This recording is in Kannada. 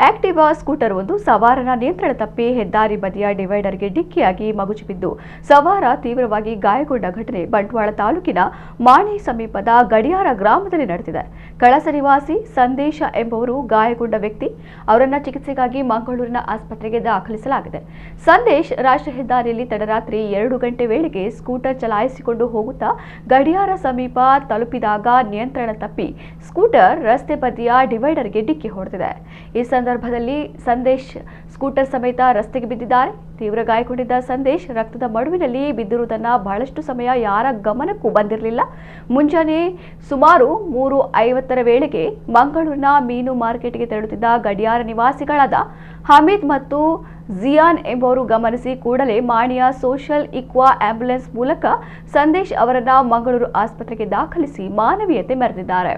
ಆಕ್ಟಿವಾ ಸ್ಕೂಟರ್ ಒಂದು ಸವಾರನ ನಿಯಂತ್ರಣ ತಪ್ಪಿ ಹೆದ್ದಾರಿ ಬದಿಯ ಡಿವೈಡರ್ಗೆ ಡಿಕ್ಕಿಯಾಗಿ ಮಗುಚಿ ಬಿದ್ದು ಸವಾರ ತೀವ್ರವಾಗಿ ಗಾಯಗೊಂಡ ಘಟನೆ ಬಂಟ್ವಾಳ ತಾಲೂಕಿನ ಮಾಣಿ ಸಮೀಪದ ಗಡಿಯಾರ ಗ್ರಾಮದಲ್ಲಿ ನಡೆದಿದೆ. ಕಳಸ ನಿವಾಸಿ ಸಂದೇಶ ಎಂಬುವರು ಗಾಯಗೊಂಡ ವ್ಯಕ್ತಿ. ಅವರನ್ನು ಚಿಕಿತ್ಸೆಗಾಗಿ ಮಂಗಳೂರಿನ ಆಸ್ಪತ್ರೆಗೆ ದಾಖಲಿಸಲಾಗಿದೆ. ಸಂದೇಶ್ ರಾಷ್ಟ್ರೀಯ ಹೆದ್ದಾರಿಯಲ್ಲಿ ತಡರಾತ್ರಿ 2 ಗಂಟೆ ವೇಳೆಗೆ ಸ್ಕೂಟರ್ ಚಲಾಯಿಸಿಕೊಂಡು ಹೋಗುತ್ತಾ ಗಡಿಯಾರ ಸಮೀಪ ತಲುಪಿದಾಗ ನಿಯಂತ್ರಣ ತಪ್ಪಿ ಸ್ಕೂಟರ್ ರಸ್ತೆ ಬದಿಯ ಡಿವೈಡರ್ಗೆ ಡಿಕ್ಕಿ ಹೊಡೆದಿದೆ. ಈ ಸಂದರ್ಭದಲ್ಲಿ ಸಂದೇಶ್ ಸ್ಕೂಟರ್ ಸಮೇತ ರಸ್ತೆಗೆ ಬಿದ್ದಿದ್ದಾರೆ. ತೀವ್ರ ಗಾಯಗೊಂಡಿದ್ದ ಸಂದೇಶ್ ರಕ್ತದ ಮಡುವಿನಲ್ಲಿ ಬಿದ್ದಿರುವುದನ್ನು ಬಹಳಷ್ಟು ಸಮಯ ಯಾರ ಗಮನಕ್ಕೂ ಬಂದಿರಲಿಲ್ಲ. ಮುಂಜಾನೆ ಸುಮಾರು 3:50 ವೇಳೆಗೆ ಮಂಗಳೂರಿನ ಮೀನು ಮಾರ್ಕೆಟ್ಗೆ ತೆರಳುತ್ತಿದ್ದ ಗಡಿಯಾರ ನಿವಾಸಿಗಳಾದ ಹಮೀದ್ ಮತ್ತು ಜಿಯಾನ್ ಎಂಬುವರು ಗಮನಿಸಿ ಕೂಡಲೇ ಮಾಣಿಯ ಸೋಷಿಯಲ್ ಇಕ್ವಾ ಆಂಬ್ಯುಲೆನ್ಸ್ ಮೂಲಕ ಸಂದೇಶ್ ಅವರನ್ನ ಮಂಗಳೂರು ಆಸ್ಪತ್ರೆಗೆ ದಾಖಲಿಸಿ ಮಾನವೀಯತೆ ಮೆರೆದಿದ್ದಾರೆ.